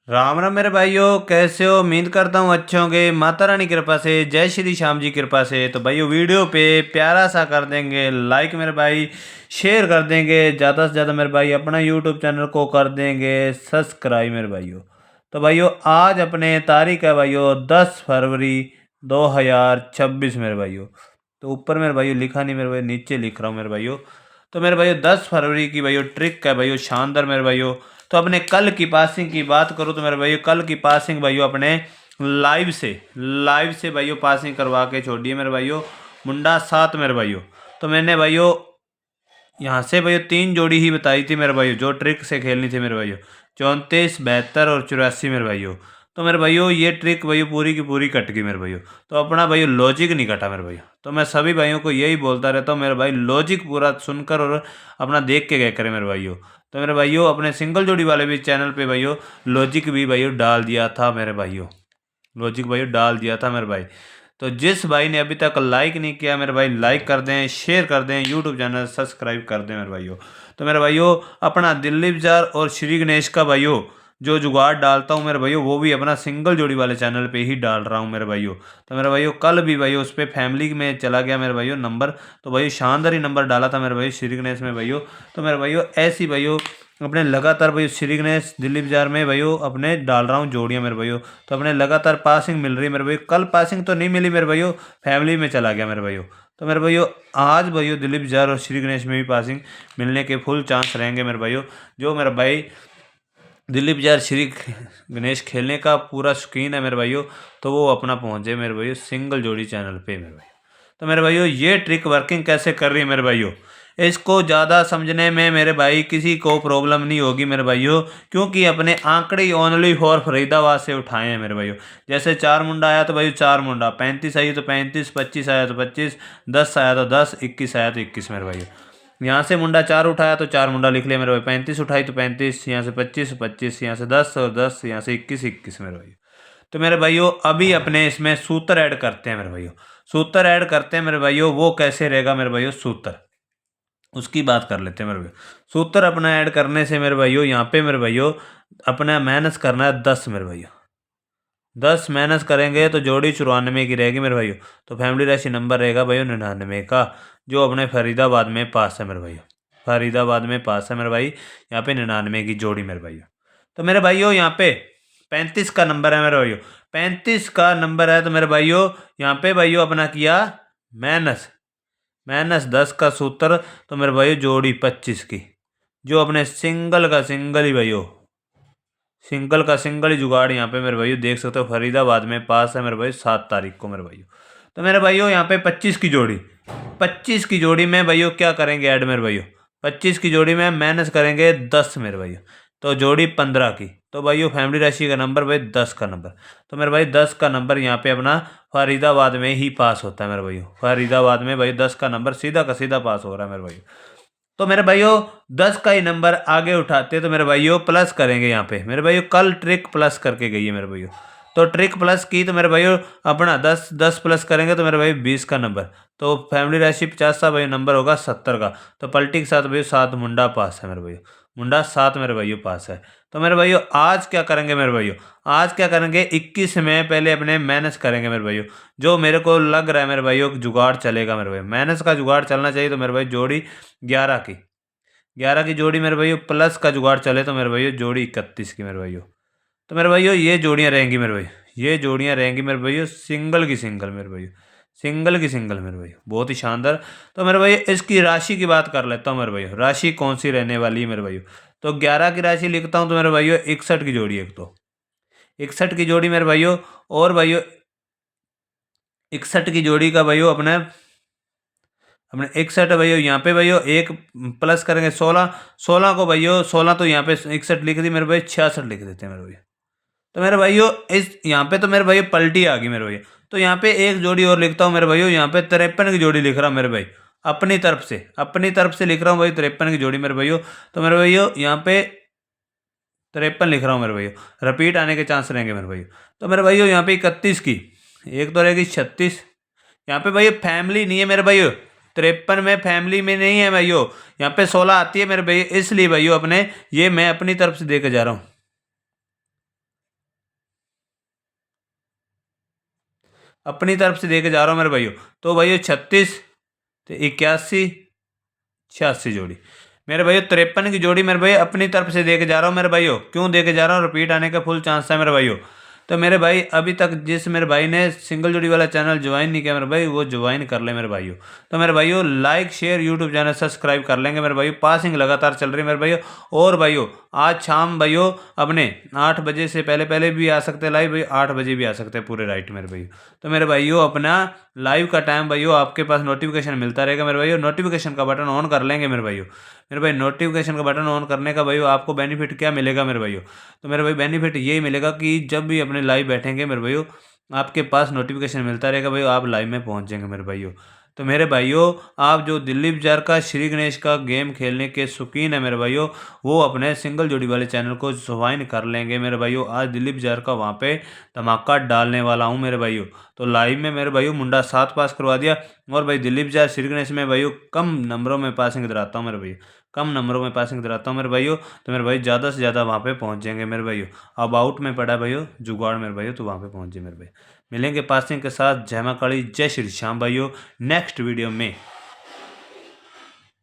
राम राम मेरे भाइयों, कैसे हो? उम्मीद करता हूँ अच्छे होंगे। माता रानी कृपा से, जय श्री श्याम जी कृपा से। तो भाइयों वीडियो पे प्यारा सा कर देंगे लाइक मेरे भाई, शेयर कर देंगे ज़्यादा से ज़्यादा मेरे भाई, अपना यूट्यूब चैनल को कर देंगे सब्सक्राइब मेरे भाइयों। तो भाइयों आज अपने तारीख है भाइयों 10 फरवरी 2026 मेरे भाइयों। तो ऊपर मेरे भाइयों लिखा नहीं मेरे भाई, नीचे लिख रहा हूँ मेरे भाइयों। तो मेरे भाइयों 10 फरवरी की भाइयों ट्रिक है भाइयों, शानदार मेरे भाइयों। तो अपने कल की पासिंग की बात करूँ तो मेरे भाइयों कल की पासिंग भाइयों अपने लाइव से भाइयों पासिंग करवा के छोड़िए मेरे भाइयों। मुंडा 7 मेरे भाइयों। तो मैंने भाइयों यहाँ से भाइयों 3 जोड़ी ही बताई थी मेरे भाइयों, जो ट्रिक से खेलनी थी मेरे भाइयों। 34, 72 और 84 मेरे भाइयों। तो मेरे भाइयों ये ट्रिक भाइयों पूरी की पूरी कट गई मेरे भाइयों। तो अपना भाइयों लॉजिक नहीं कटा मेरे भाइयों। तो मैं सभी भाइयों को यही बोलता रहता हूँ मेरे भाई, लॉजिक पूरा सुनकर और अपना देख के गए करें मेरे भाइयों। तो मेरे भाइयों अपने सिंगल जोड़ी वाले भी चैनल पे भाइयों लॉजिक भी भाइयों डाल दिया था मेरे भाइयों, लॉजिक भाइयों डाल दिया था मेरे भाई। तो जिस भाई ने अभी तक लाइक नहीं किया मेरे भाई, लाइक कर दें, शेयर कर दें, यूट्यूब चैनल सब्सक्राइब कर दें मेरे भाइयों। तो मेरे भाइयों अपना दिल्ली बाजार और श्री गणेश का भाइयों जो जुगाड़ डालता हूँ मेरे भाइयों, वो भी अपना सिंगल जोड़ी वाले चैनल पे ही डाल रहा हूँ मेरे भाइयों। तो मेरे भाइयों कल भी भाइयों उस पर फैमिली में चला गया मेरे भाइयों नंबर। तो भाइयों शानदार ही नंबर डाला था मेरे भाइयों श्री गणेश में भाइयों। तो मेरे भाइयों ऐसी भाइयों अपने लगातार भाई श्री गणेश दिल्ली बाजार में भाइयों अपने डाल रहा हूँ जोड़ियाँ मेरे भाइयों। तो अपने लगातार पासिंग मिल रही है मेरे भाइयों। कल पासिंग तो नहीं मिली मेरे भाइयों, फैमिली में चला गया मेरे भाइयों। तो मेरे भाइयों आज भाइयों दिल्ली बाजार और श्री गणेश में भी पासिंग मिलने के फुल चांस रहेंगे मेरे भाइयों। जो मेरा भाई दिल्ली बाजार श्री गणेश खेलने का पूरा शौकीन है मेरे भाइयों, तो वो अपना पहुँचे मेरे भाइयों सिंगल जोड़ी चैनल पे मेरे भाई। तो मेरे भाइयों ये ट्रिक वर्किंग कैसे कर रही है मेरे भाइयों, इसको ज़्यादा समझने में मेरे भाई किसी को प्रॉब्लम नहीं होगी मेरे भाइयों, क्योंकि अपने आंकड़े ओनली फॉर फरीदाबाद से उठाए हैं मेरे भाइयों। जैसे 4 मुंडा आया तो भाई 4 मुंडा, 35 आई तो 35, 25 आया तो 25, 10 आया तो 10, 21 आया तो 21 मेरे भाइयों। यहाँ से मुंडा 4 उठाया तो 4 मुंडा लिख लिया मेरे भाई, 35 उठाई तो 35, यहाँ से 25, 25 यहाँ से 10 और 10 यहाँ से 21, 21 मेरे भाई। तो मेरे भाइयों अभी अपने इसमें सूत्र ऐड करते हैं मेरे भाइयों। सूत्र ऐड करते हैं मेरे भाइयों, वो कैसे रहेगा मेरे भाइयों सूत्र, उसकी बात कर लेते हैं मेरे भाइयों। सूत्र अपना ऐड करने से मेरे भाइयों यहाँ पे मेरे भाइयों अपना माइनस करना है 10 मेरे भाइयों। 10 माइनस करेंगे तो जोड़ी 94 की रहेगी मेरे भाइयों। तो फैमिली राशि नंबर रहेगा भाइयों 99 का, जो अपने फरीदाबाद में पास है मेरे भाइयों। फरीदाबाद में पास है मेरे भाई, यहाँ पे 99 की जोड़ी मेरे भाइयों। तो मेरे भाइयों यहाँ पे 35 का नंबर है मेरे भाइयों। 35 का नंबर है तो मेरे भाइयों यहाँ पे भाइयों अपना किया माइनस, -10 का सूत्र। तो मेरे भाइयों जोड़ी 25 की, जो अपने सिंगल का सिंगल ही भाइयों, सिंगल का सिंगल ही जुगाड़ यहाँ पे मेरे भाइयों देख सकते हो फरीदाबाद में पास है मेरे भाई 7 तारीख को मेरे भाइयों। तो मेरे भाइयों यहाँ पे 25 की जोड़ी, 25 की जोड़ी में भाइयों क्या करेंगे ऐड मेरे भाइयों, 25 की जोड़ी में माइनस करेंगे 10 मेरे भाइयों। तो जोड़ी 15 की। तो भाइयों फैमिली राशि का नंबर भाई 10 का नंबर। तो मेरे भाई 10 का नंबर यहाँ पे अपना फरीदाबाद में ही पास होता है मेरे भाइयों। फरीदाबाद में भाई 10 का नंबर सीधा का सीधा पास हो रहा है मेरे भाइयों। तो मेरे भाइयों 10 का ही नंबर आगे उठाते तो मेरे भाइयों प्लस करेंगे यहाँ पे मेरे भाइयों। कल ट्रिक प्लस करके गई है मेरे भाइयों। तो ट्रिक प्लस की तो मेरे भाइयों अपना 10 10 प्लस करेंगे तो मेरे भाई 20 का नंबर। तो फैमिली राशि 50 का भाई नंबर होगा 70 का। तो पलटी के साथ भाई 7 मुंडा पास है मेरे भाइयों। मुंडा 7 मेरे भाइयों पास है। तो मेरे भाइयों आज क्या करेंगे मेरे भाइयों, आज क्या करेंगे 21 में पहले अपने माइनस करेंगे मेरे भाइयों। जो मेरे को लग रहा है मेरे भाइयों जुगाड़ चलेगा मेरे भाई, माइनस का जुगाड़ चलना चाहिए। तो मेरे भाई जोड़ी 11 की, 11 की जोड़ी मेरे भाइयों प्लस का जुगाड़ चले तो मेरे भाइयों जोड़ी 31 की मेरे भाइयों। तो मेरे भाइयों ये जोड़ियाँ रहेंगी मेरे भाई, ये जोड़ियाँ रहेंगी मेरे भाइयों सिंगल की सिंगल मेरे भाइयों, सिंगल की सिंगल मेरे भाइयों, बहुत ही शानदार। तो मेरे भाई इसकी राशि की बात कर लेता हूँ मेरे भाइयों, राशि कौन सी रहने वाली है मेरे भाइयों। तो 11 की राशि लिखता हूँ तो मेरे भाइयों 61 की जोड़ी, एक तो 61 की जोड़ी मेरे भाइयों। और भाइयों 61 की जोड़ी का भाइयों अपने हमने 61 भाइयों यहाँ पे भाइयों एक प्लस करेंगे 16, 16 को भाइयों 16 तो यहाँ पे 61 लिख दी मेरे भाई, 66 लिख देते हैं मेरे भाई। तो मेरे भाइयों इस यहाँ पे तो मेरे भाई पलटी आ गई मेरे भाई। तो यहाँ पे एक जोड़ी और लिखता हूँ मेरे भाइयों, यहाँ पे 53 की जोड़ी लिख रहा हूँ मेरे भाई, अपनी तरफ से लिख रहा हूँ भाई 53 की जोड़ी मेरे भाइयों। तो मेरे भाइयों यहाँ पे 53 लिख रहा हूँ मेरे भाइयों, रिपीट आने के चांस रहेंगे मेरे भाइयों। तो मेरे भाइयों यहाँ पे 31 की, एक तो रहेगी 36। यहाँ पे भाइयों फैमिली नहीं है मेरे भाइयों, 53 में फैमिली में नहीं है भाइयों। यहाँ पे 16 आती है मेरे भाई, इसलिए भाइयों अपने ये मैं अपनी तरफ से दे के जा रहा हूँ। अपनी तरफ से दे के जा रहा हूँ मेरे भाइयों। तो भाइयों 36 तो 81 86 जोड़ी मेरे भाइयों। 53 की जोड़ी मेरे भाई अपनी तरफ से दे के जा रहा हूँ मेरे भाइयों। क्यों दे के जा रहा हूँ, रिपीट आने का फुल चांस है मेरे भाइयों। तो मेरे भाई अभी तक जिस मेरे भाई ने सिंगल जोड़ी वाला चैनल ज्वाइन नहीं किया मेरे भाई, वो ज्वाइन कर ले मेरे भाइयों। तो मेरे भाइयों like share YouTube channel subscribe कर लेंगे मेरे भाइयों। पासिंग लगातार चल रही है मेरे भाइयों। और भाइयों आज शाम भाइयों अपने 8 बजे से पहले पहले भी आ सकते हैं लाइव भाई, 8 बजे भी आ सकते हैं पूरे राइट मेरे भाइयों। तो मेरे भाइयों अपना लाइव का टाइम भाइयों आपके पास नोटिफिकेशन मिलता रहेगा मेरे भाइयों। नोटिफिकेशन का बटन ऑन कर लेंगे मेरे भाइयों। मेरे भाई नोटिफिकेशन का बटन ऑन करने का भाइयों आपको बेनिफिट क्या मिलेगा मेरे भाइयों। तो मेरे भाई बेनिफिट यही मिलेगा कि जब भी अपने लाइव बैठेंगे मेरे भाइयों, आपके पास नोटिफिकेशन मिलता रहेगा भाइयों, आप लाइव में पहुंच जाएंगे मेरे भाइयों। तो मेरे भाइयों आप जो दिलीप जार का श्री गणेश का गेम खेलने के शौकीन है मेरे भाइयों, वो अपने सिंगल जोड़ी वाले चैनल को ज्वाइन कर लेंगे मेरे भाइयों। आज दिलीप जार का वहाँ पे धमाका डालने वाला हूँ मेरे भाइयों। तो लाइव में मेरे भाइयों मुंडा 7 पास करवा दिया। और भाई दिलीप जार श्री गणेश में भाइयों कम नंबरों में पासिंग दिलाता हूँ मेरे भाइयों, कम नंबरों में पासिंग दिलाता हूँ मेरे भाइयों। तो मेरे भाई ज़्यादा से ज़्यादा वहाँ पे पहुँच जाएंगे मेरे भाइयों। अब आउट में पड़ा है भाइयों जुगाड़ मेरे भाइयों, तो वहाँ पे पहुँच जाए मेरे भाई। मिलेंगे पासिंग के साथ। जय मां काली, जय श्री श्याम भाइयों नेक्स्ट वीडियो में।